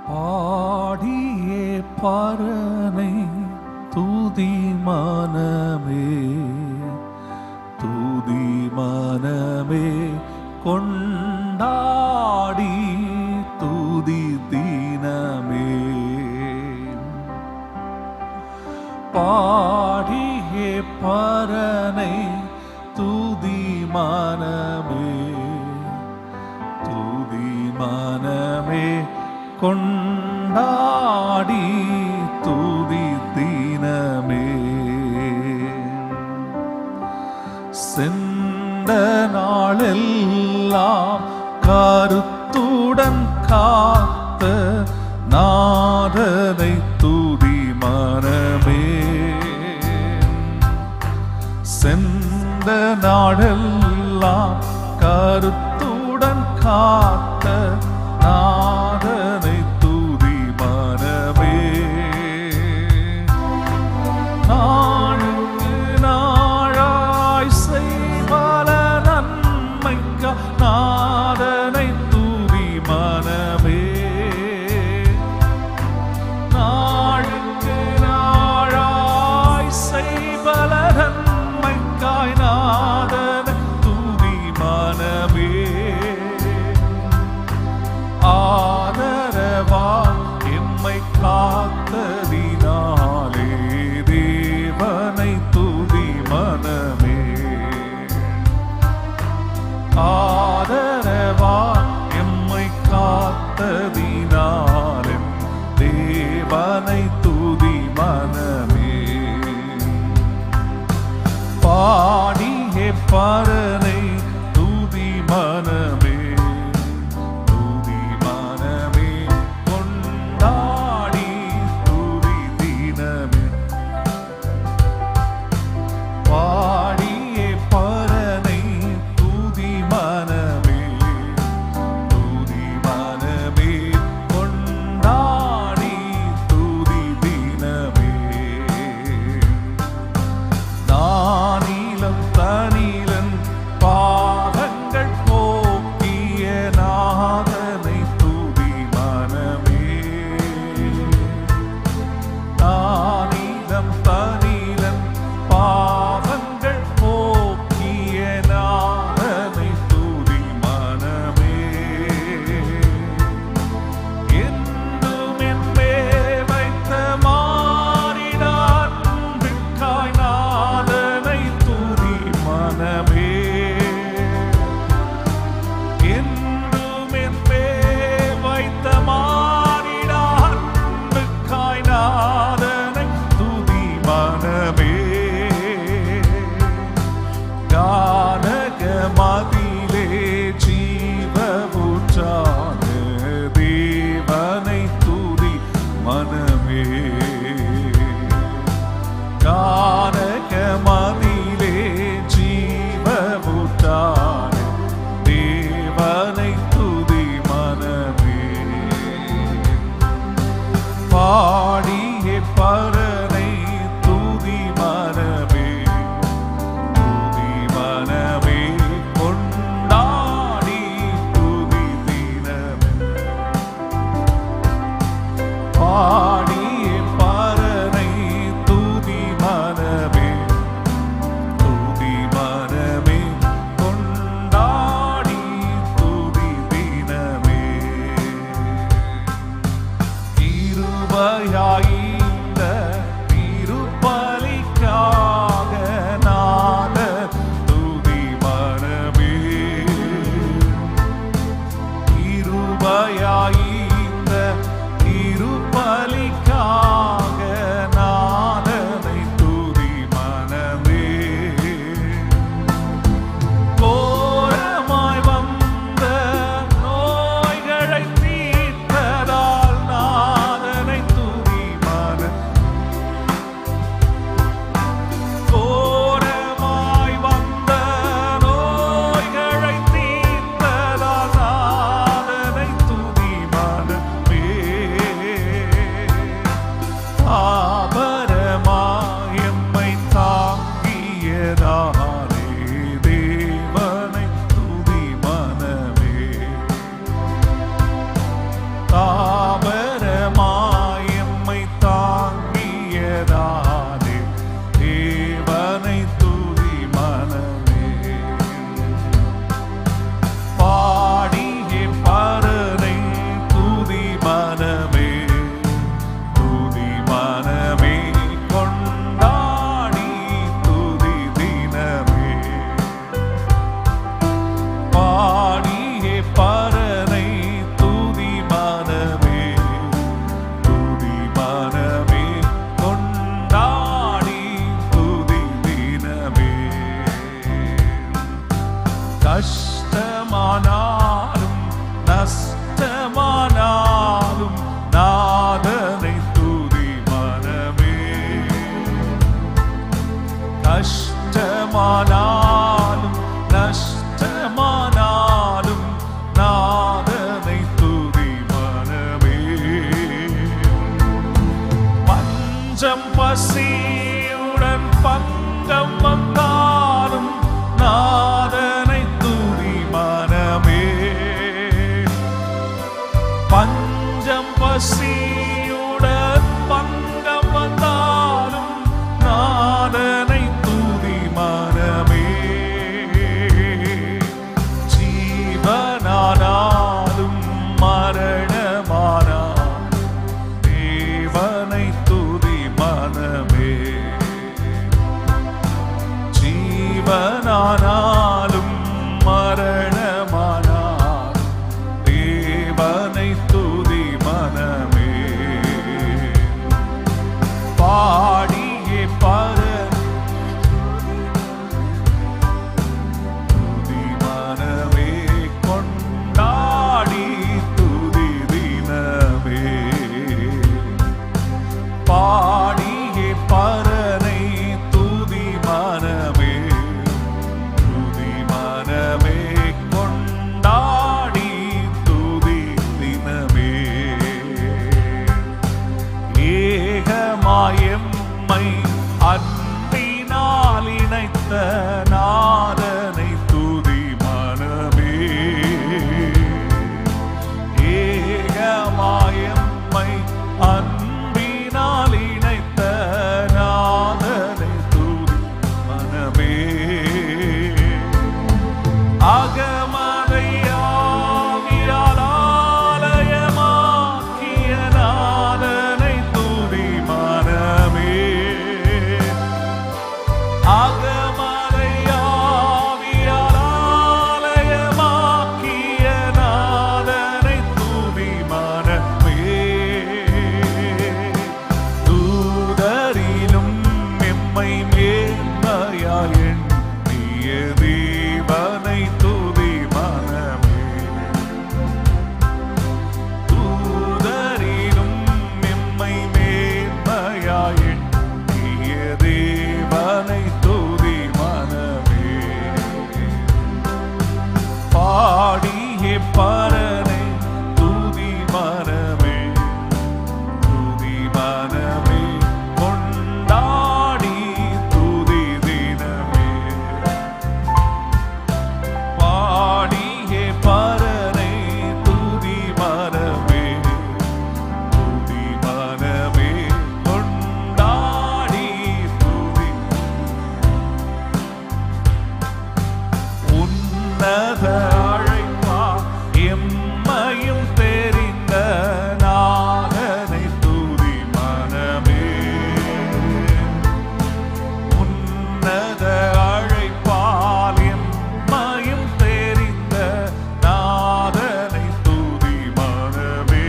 பாடியே பரனை துதி மனமே, துதி மனமே கொண்டாடி துதி தினமே. பாடியே பரனை துதி மனமே, துதி மனமே கொண்டாடி துதி தினமே. சென்ற நாளெல்லாம் கருத்துடன் காத்த நாதனை துதி மனமே. சென்ற நாளெல்லாம் கருத்துடன் காத்த நாதனை துதி மனமே. நாளுக்கு நாளாய் செய்வல நன்மைக்க நாதனை துதி மனமே. நாளுக்கு நாளாய் செய்வல நன்மைக்காய் நாதனை துதி மனமே. ஆதரவா எம்மை காத்ததினாலே தேவனை துதி மனமே. ஆதரவா எம்மை காத்ததினாலே தேவனை துதி மனமே. பாடியே பரனை துதி மனமே, பாடியே பரனை துதி மனமே, துதி மனமே கொண்டாடி துதி தினமே. பாடியே பரனை துதி மனமே, துதி மனமே கொண்டாடி துதி தினமே. கிருபையாயிந்த திருப்பலிக்காக நாத துதி மனமே. கிருபையாயிந்த திருப்பலிக்காக நாதனை துதி மனமே. கோரமாய் வந்த நோய்களை தீர்த்ததால் நாதனை துதி பசியுடன் பங்கம் வந்தாலும் நாதனை துதி மனமே. பஞ்சம் பசியுடன் பங்கம் வந்தாலும் நாதனை துதி மனமே. ஜீவனானாலும் மரணமானாலும் தேவனை துதி மனமே. ஜீவனானாலும் மரணமானாலும் தேவனை துதி மனமே. பாடியே பரன் துதி மனமே. கொண்டாடி துதி தினமே. பாடியே பரனை துதி மனமே. துதி மனமே. கொண்டாடி துதி தினமே. ஏகமாயம்மை அன்பினால் இணைத்த நாதனை துதி மனமே. ஏகமாயம்மை அன்பினால் இணைத்த நாதனை துதி மனமே. அகமதையாவியால் ஆலயமாக்கிய நாதனை துதி மனமே. அகமதையாவியால் ஆலயமாக்கிய நாதனை துதி மனமே. தூதரிலும் எம்மை மேன்மையாய் எண்ணிய தேவனை துதி மனமே. தூதரிலும் எம்மை மேன்மையாய் எண்ணிய தேவனை துதி மனமே. பாடியே பரனை துதி மனமே. துதி மனமே. கொண்டாடி துதி தினமே. பாடியே பரனை துதி மனமே. துதி மனமே. கொண்டாடி துதி. உன்னத அழைப்பா எம்மையும் தெரிந்த நாதனை துதி மனமே. உன்னத அழைப்பால் எம்மையும் தெரிந்த நாதனை துதி மனமே.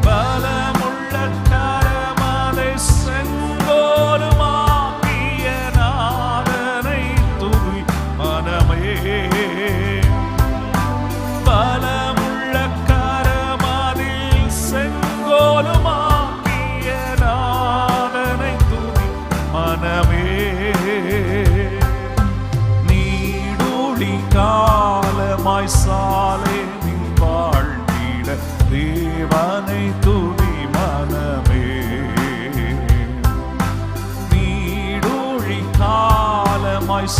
பலமுள்ள கரமதை செங்கோலுமாக்கிய நாதனை துதி மனமே. பலமுள்ள கரமதில் செங்கோலுமாக்கிய நாதனை துதி மனமே. நீடூழி காலமாய் சாலேமில் வாழ்ந்திட தேவனை துதி மனமே. நீடூழி காலமாய்